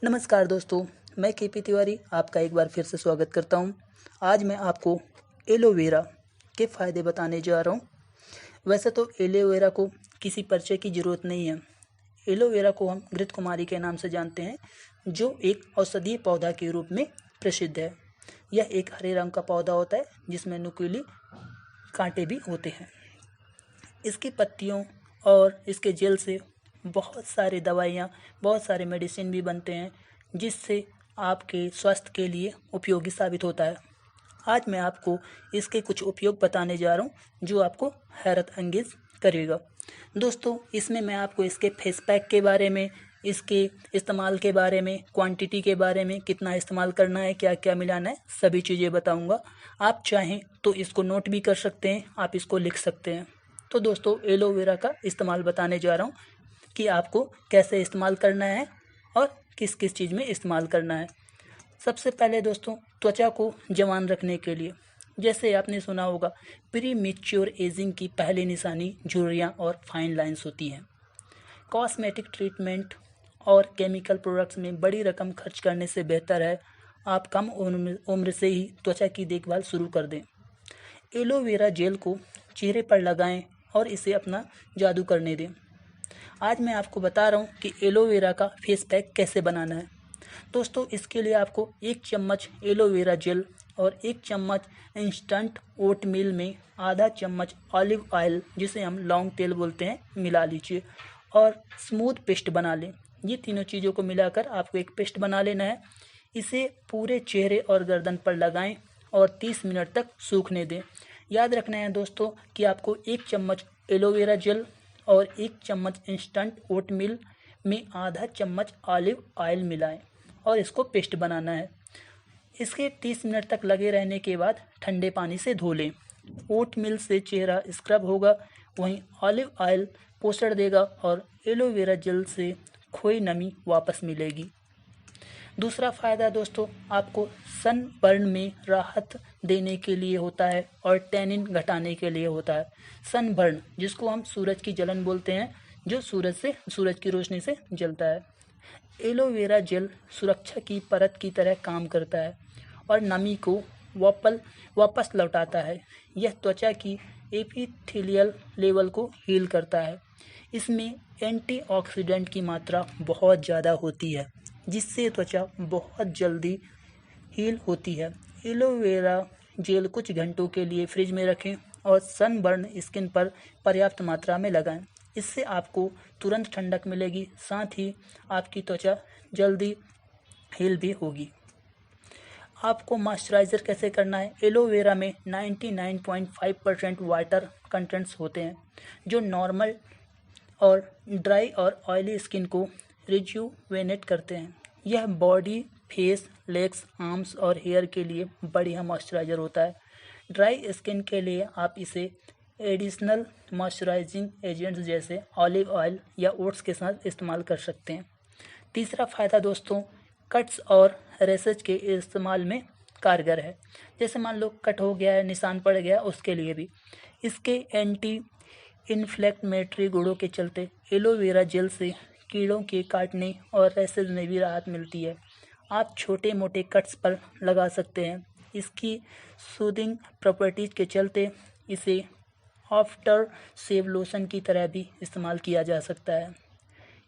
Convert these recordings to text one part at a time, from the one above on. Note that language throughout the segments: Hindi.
नमस्कार दोस्तों, मैं केपी तिवारी आपका एक बार फिर से स्वागत करता हूं। आज मैं आपको एलोवेरा के फ़ायदे बताने जा रहा हूं। वैसे तो एलोवेरा को किसी परिचय की ज़रूरत नहीं है। एलोवेरा को हम घृतकुमारी के नाम से जानते हैं, जो एक औषधीय पौधा के रूप में प्रसिद्ध है। यह एक हरे रंग का पौधा होता है जिसमें नुकीले कांटे भी होते हैं। इसकी पत्तियों और इसके जेल से बहुत सारी दवाइयाँ, बहुत सारे मेडिसिन भी बनते हैं, जिससे आपके स्वास्थ्य के लिए उपयोगी साबित होता है। आज मैं आपको इसके कुछ उपयोग बताने जा रहा हूँ, जो आपको हैरत अंगेज करेगा। दोस्तों, इसमें मैं आपको इसके फेस पैक के बारे में, इसके इस्तेमाल के बारे में, क्वांटिटी के बारे में, कितना इस्तेमाल करना है, क्या क्या मिलाना है, सभी चीज़ें बताऊँगा। आप चाहें तो इसको नोट भी कर सकते हैं, आप इसको लिख सकते हैं। तो दोस्तों, एलोवेरा का इस्तेमाल बताने जा रहा हूँ कि आपको कैसे इस्तेमाल करना है और किस किस चीज़ में इस्तेमाल करना है। सबसे पहले दोस्तों, त्वचा को जवान रखने के लिए, जैसे आपने सुना होगा, प्री मैच्योर एजिंग की पहली निशानी झुर्रियाँ और फाइन लाइंस होती हैं। कॉस्मेटिक ट्रीटमेंट और केमिकल प्रोडक्ट्स में बड़ी रकम खर्च करने से बेहतर है आप कम उम्र से ही त्वचा की देखभाल शुरू कर दें। एलोवेरा जेल को चेहरे पर लगाएं और इसे अपना जादू करने दें। आज मैं आपको बता रहा हूँ कि एलोवेरा का फेस पैक कैसे बनाना है। दोस्तों, इसके लिए आपको 1 चम्मच एलोवेरा जेल और 1 चम्मच इंस्टेंट ओट मील में आधा चम्मच ऑलिव ऑयल, जिसे हम लौंग तेल बोलते हैं, मिला लीजिए और स्मूथ पेस्ट बना लें। ये तीनों चीज़ों को मिलाकर आपको एक पेस्ट बना लेना है। इसे पूरे चेहरे और गर्दन पर लगाएं और 30 मिनट तक सूखने दें। याद रखना है दोस्तों कि आपको 1 चम्मच एलोवेरा जेल और 1 चम्मच इंस्टेंट ओट मील में आधा चम्मच ऑलिव ऑयल मिलाएं और इसको पेस्ट बनाना है। इसके 30 मिनट तक लगे रहने के बाद ठंडे पानी से धो लें। ओट मील से चेहरा स्क्रब होगा, वहीं ऑलिव ऑयल पोषण देगा और एलोवेरा जेल से खोई नमी वापस मिलेगी। दूसरा फ़ायदा दोस्तों, आपको सन बर्न में राहत देने के लिए होता है और टैनिन घटाने के लिए होता है। सन बर्न, जिसको हम सूरज की जलन बोलते हैं, जो सूरज की रोशनी से जलता है। एलोवेरा जेल सुरक्षा की परत की तरह काम करता है और नमी को वापस लौटाता है। यह त्वचा की एपिथेलियल लेवल को हील करता है। इसमें एंटीऑक्सीडेंट की मात्रा बहुत ज़्यादा होती है, जिससे त्वचा बहुत जल्दी हील होती है। एलोवेरा जेल कुछ घंटों के लिए फ्रिज में रखें और सनबर्न स्किन पर पर्याप्त मात्रा में लगाएं। इससे आपको तुरंत ठंडक मिलेगी, साथ ही आपकी त्वचा जल्दी हील भी होगी। आपको मॉइस्चराइज़र कैसे करना है। एलोवेरा में 99.5% वाटर कंटेंट्स होते हैं, जो नॉर्मल और ड्राई और ऑयली स्किन को रिज्यूवेनेट करते हैं। यह बॉडी, फेस, लेग्स, आर्म्स और हेयर के लिए बढ़िया मॉइस्चराइज़र होता है। ड्राई स्किन के लिए आप इसे एडिशनल मॉइस्चराइजिंग एजेंट्स जैसे ऑलिव ऑयल या ओट्स के साथ इस्तेमाल कर सकते हैं। तीसरा फ़ायदा दोस्तों, कट्स और रैशेज के इस्तेमाल में कारगर है। जैसे मान लो कट हो गया है, निशान पड़ गया, उसके लिए भी। इसके एंटी इन्फ्लेमेटरी गुणों के चलते एलोवेरा जेल से कीड़ों के काटने और रैशेज में भी राहत मिलती है। आप छोटे मोटे कट्स पर लगा सकते हैं। इसकी सूदिंग प्रॉपर्टीज के चलते इसे आफ्टर शेव लोशन की तरह भी इस्तेमाल किया जा सकता है।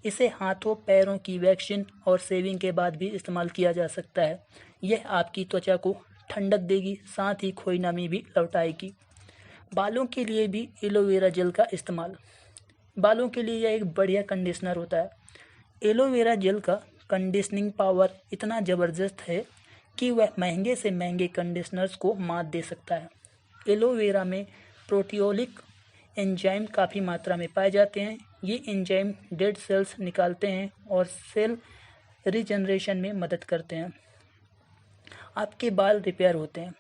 इसे हाथों, पैरों की वैक्सिंग और शेविंग के बाद भी इस्तेमाल किया जा सकता है। यह आपकी त्वचा को ठंडक देगी, साथ ही खोई नमी भी लौटाएगी। बालों के लिए भी एलोवेरा जेल का इस्तेमाल। बालों के लिए यह एक बढ़िया कंडीशनर होता है। एलोवेरा जेल का कंडीशनिंग पावर इतना ज़बरदस्त है कि वह महंगे से महंगे कंडीशनर्स को मात दे सकता है। एलोवेरा में प्रोटियोलिक एंजाइम काफ़ी मात्रा में पाए जाते हैं। ये एंजाइम डेड सेल्स निकालते हैं और सेल रीजनरेशन में मदद करते हैं। आपके बाल रिपेयर होते हैं।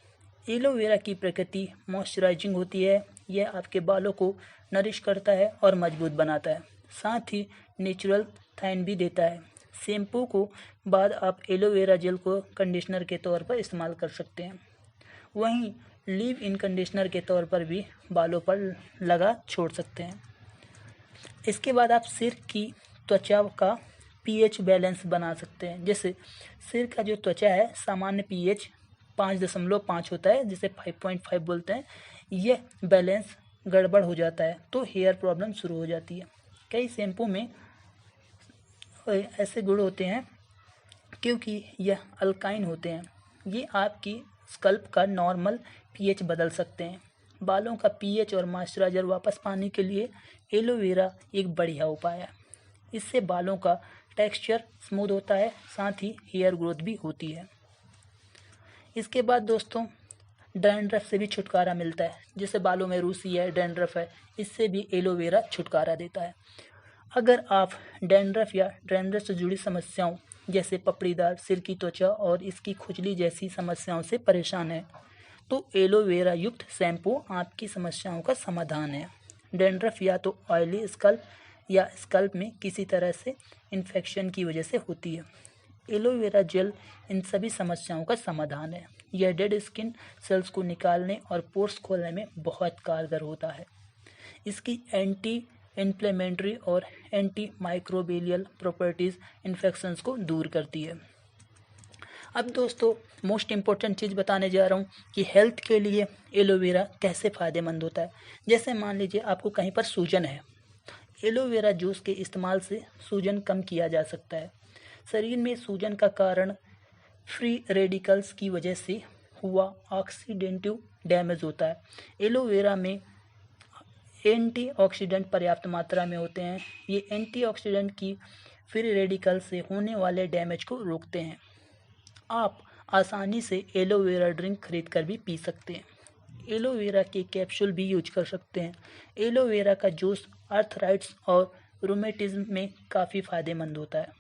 एलोवेरा की प्रकृति मॉइस्चराइजिंग होती है। यह आपके बालों को नरिश करता है और मजबूत बनाता है, साथ ही नेचुरल थाइन भी देता है। शैम्पू को बाद आप एलोवेरा जेल को कंडीशनर के तौर पर इस्तेमाल कर सकते हैं। वहीं लीव इन कंडीशनर के तौर पर भी बालों पर लगा छोड़ सकते हैं। इसके बाद आप सिर की त्वचा का पीएच बैलेंस बना सकते हैं। जैसे सिर का जो त्वचा है सामान्य पीएच 5.5 होता है, जिसे 5.5 बोलते हैं। यह बैलेंस गड़बड़ हो जाता है तो हेयर प्रॉब्लम शुरू हो जाती है। कई शैम्पू में ऐसे गुण होते हैं क्योंकि यह अल्काइन होते हैं, ये आपकी स्कल्प का नॉर्मल पीएच बदल सकते हैं। बालों का पीएच और मॉइस्चराइजर वापस पाने के लिए एलोवेरा एक बढ़िया उपाय है। इससे बालों का टेक्सचर स्मूथ होता है, साथ ही हेयर ग्रोथ भी होती है। इसके बाद दोस्तों डैंड्रफ से भी छुटकारा मिलता है। जैसे बालों में रूसी है, डैंड्रफ है, इससे भी एलोवेरा छुटकारा देता है। अगर आप डैंड्रफ या डैंड्रफ से जुड़ी समस्याओं जैसे पपड़ीदार, सिर की त्वचा और इसकी खुजली जैसी समस्याओं से परेशान हैं, तो एलोवेरा युक्त शैम्पू आपकी समस्याओं का समाधान है। डैंड्रफ या तो ऑयली स्कल्प या स्कल्प में किसी तरह से इन्फेक्शन की वजह से होती है। एलोवेरा जेल इन सभी समस्याओं का समाधान है। यह डेड स्किन सेल्स को निकालने और पोर्स खोलने में बहुत कारगर होता है। इसकी एंटी इन्फ्लेमेटरी और एंटी माइक्रोबियल प्रॉपर्टीज़ इन्फेक्शंस को दूर करती है। अब दोस्तों मोस्ट इम्पोर्टेंट चीज़ बताने जा रहा हूँ कि हेल्थ के लिए एलोवेरा कैसे फ़ायदेमंद होता है। जैसे मान लीजिए आपको कहीं पर सूजन है, एलोवेरा जूस के इस्तेमाल से सूजन कम किया जा सकता है। शरीर में सूजन का कारण फ्री रेडिकल्स की वजह से हुआ ऑक्सीडेंटिव डैमेज होता है। एलोवेरा में एंटीऑक्सीडेंट पर्याप्त मात्रा में होते हैं। ये एंटीऑक्सीडेंट की फ्री रेडिकल से होने वाले डैमेज को रोकते हैं। आप आसानी से एलोवेरा ड्रिंक खरीद कर भी पी सकते हैं। एलोवेरा के कैप्सूल भी यूज कर सकते हैं। एलोवेरा का जूस आर्थराइटिस और रूमेटिज्म में काफ़ी फ़ायदेमंद होता है।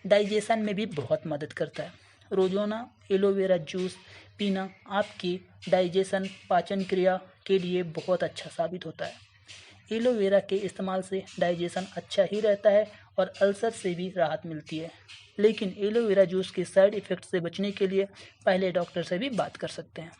डाइजेशन में भी बहुत मदद करता है। रोज़ाना एलोवेरा जूस पीना आपकी डाइजेशन पाचन क्रिया के लिए बहुत अच्छा साबित होता है। एलोवेरा के इस्तेमाल से डाइजेशन अच्छा ही रहता है और अल्सर से भी राहत मिलती है। लेकिन एलोवेरा जूस के साइड इफ़ेक्ट से बचने के लिए पहले डॉक्टर से भी बात कर सकते हैं।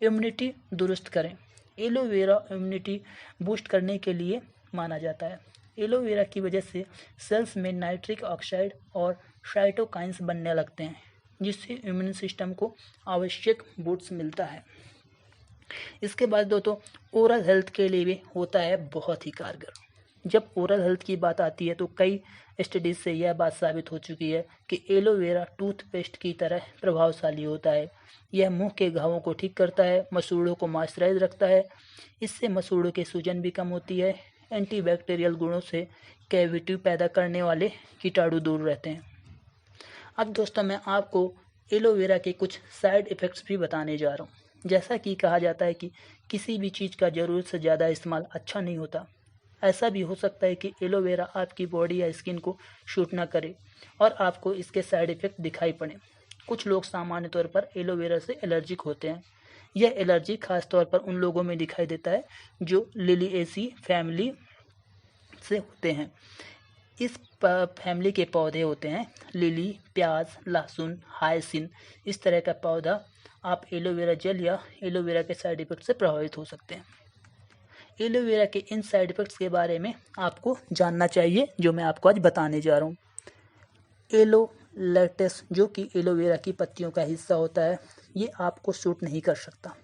इम्यूनिटी दुरुस्त करें। एलोवेरा इम्यूनिटी बूस्ट करने के लिए माना जाता है। एलोवेरा की वजह से सेल्स में नाइट्रिक ऑक्साइड और साइटोकाइंस बनने लगते हैं, जिससे इम्यून सिस्टम को आवश्यक बूस्ट मिलता है। इसके बाद दोस्तों ओरल हेल्थ के लिए भी होता है बहुत ही कारगर। जब ओरल हेल्थ की बात आती है तो कई स्टडीज से यह बात साबित हो चुकी है कि एलोवेरा टूथपेस्ट की तरह प्रभावशाली होता है। यह मुंह के घावों को ठीक करता है, मसूड़ों को मॉइस्चराइज रखता है, इससे मसूड़ों की सूजन भी कम होती है। एंटीबैक्टीरियल गुणों से कैविटी पैदा करने वाले कीटाणु दूर रहते हैं। अब दोस्तों मैं आपको एलोवेरा के कुछ साइड इफ़ेक्ट्स भी बताने जा रहा हूँ। जैसा कि कहा जाता है कि किसी भी चीज़ का ज़रूरत से ज़्यादा इस्तेमाल अच्छा नहीं होता। ऐसा भी हो सकता है कि एलोवेरा आपकी बॉडी या स्किन को शूट ना करे और आपको इसके साइड इफ़ेक्ट दिखाई पड़े। कुछ लोग सामान्य तौर पर एलोवेरा से एलर्जिक होते हैं। यह एलर्जी खास तौर पर उन लोगों में दिखाई देता है जो लिलिएसी फैमिली से होते हैं। इस फैमिली के पौधे होते हैं लिली, प्याज, लहसुन, हायसिन। इस तरह का पौधा आप एलोवेरा जेल या एलोवेरा के साइड इफ़ेक्ट से प्रभावित हो सकते हैं। एलोवेरा के इन साइड इफ़ेक्ट्स के बारे में आपको जानना चाहिए जो मैं आपको आज बताने जा रहा हूँ। एलोलैक्टेस जो कि एलोवेरा की पत्तियों का हिस्सा होता है, ये आपको सूट नहीं कर सकता।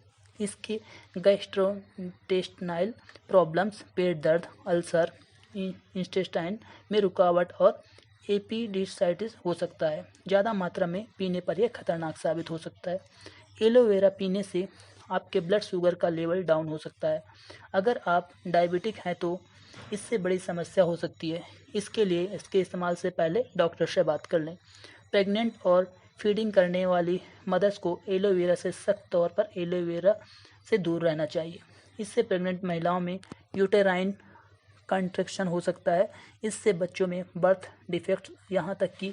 इसके गैस्ट्रोइंटेस्टाइनल प्रॉब्लम्स, पेट दर्द, अल्सर, इंटेस्टाइन में रुकावट और एपिडिसाइटिस हो सकता है। ज़्यादा मात्रा में पीने पर यह खतरनाक साबित हो सकता है। एलोवेरा पीने से आपके ब्लड शुगर का लेवल डाउन हो सकता है। अगर आप डायबिटिक हैं तो इससे बड़ी समस्या हो सकती है। इसके लिए इसके इस्तेमाल से पहले डॉक्टर से बात कर लें। प्रेग्नेंट और फीडिंग करने वाली मदर्स को एलोवेरा से सख्त तौर पर एलोवेरा से दूर रहना चाहिए। इससे प्रेग्नेंट महिलाओं में यूटेराइन कंट्रैक्शन हो सकता है। इससे बच्चों में बर्थ डिफेक्ट यहाँ तक कि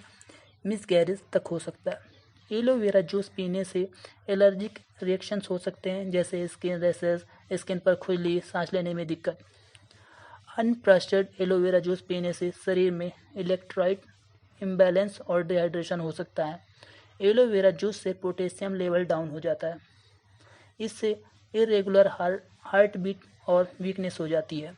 मिसकैरेज तक हो सकता है। एलोवेरा जूस पीने से एलर्जिक रिएक्शंस हो सकते हैं, जैसे स्किन रैशेस, स्किन पर खुजली, सांस लेने में दिक्कत। अनप्रोसेस्ड एलोवेरा जूस पीने से शरीर में इलेक्ट्रोलाइट इम्बैलेंस और डिहाइड्रेशन हो सकता है। एलोवेरा जूस से पोटेशियम लेवल डाउन हो जाता है। इससे इरेगुलर हार्ट बीट और वीकनेस हो जाती है।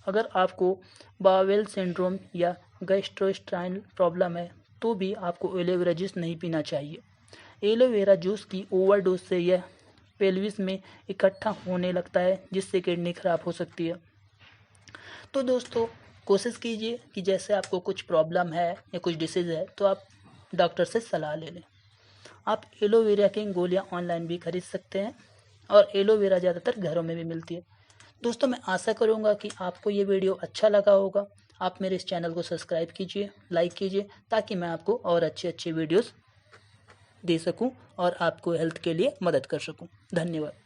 अगर आपको बावेल सिंड्रोम या गैस्ट्रोइंटेस्टाइनल प्रॉब्लम है तो भी आपको एलोवेरा जूस नहीं पीना चाहिए। एलोवेरा जूस की ओवरडोज से यह पेल्विस में इकट्ठा होने लगता है जिससे किडनी खराब हो सकती है। तो दोस्तों कोशिश कीजिए कि जैसे आपको कुछ प्रॉब्लम है या कुछ डिसीज़ है तो आप डॉक्टर से सलाह ले लें। आप एलोवेरा की गोलियां ऑनलाइन भी खरीद सकते हैं और एलोवेरा ज़्यादातर घरों में भी मिलती है। दोस्तों मैं आशा करूंगा कि आपको ये वीडियो अच्छा लगा होगा। आप मेरे इस चैनल को सब्सक्राइब कीजिए, लाइक कीजिए ताकि मैं आपको और अच्छे वीडियोस दे सकूं और आपको हेल्थ के लिए मदद कर सकूं। धन्यवाद।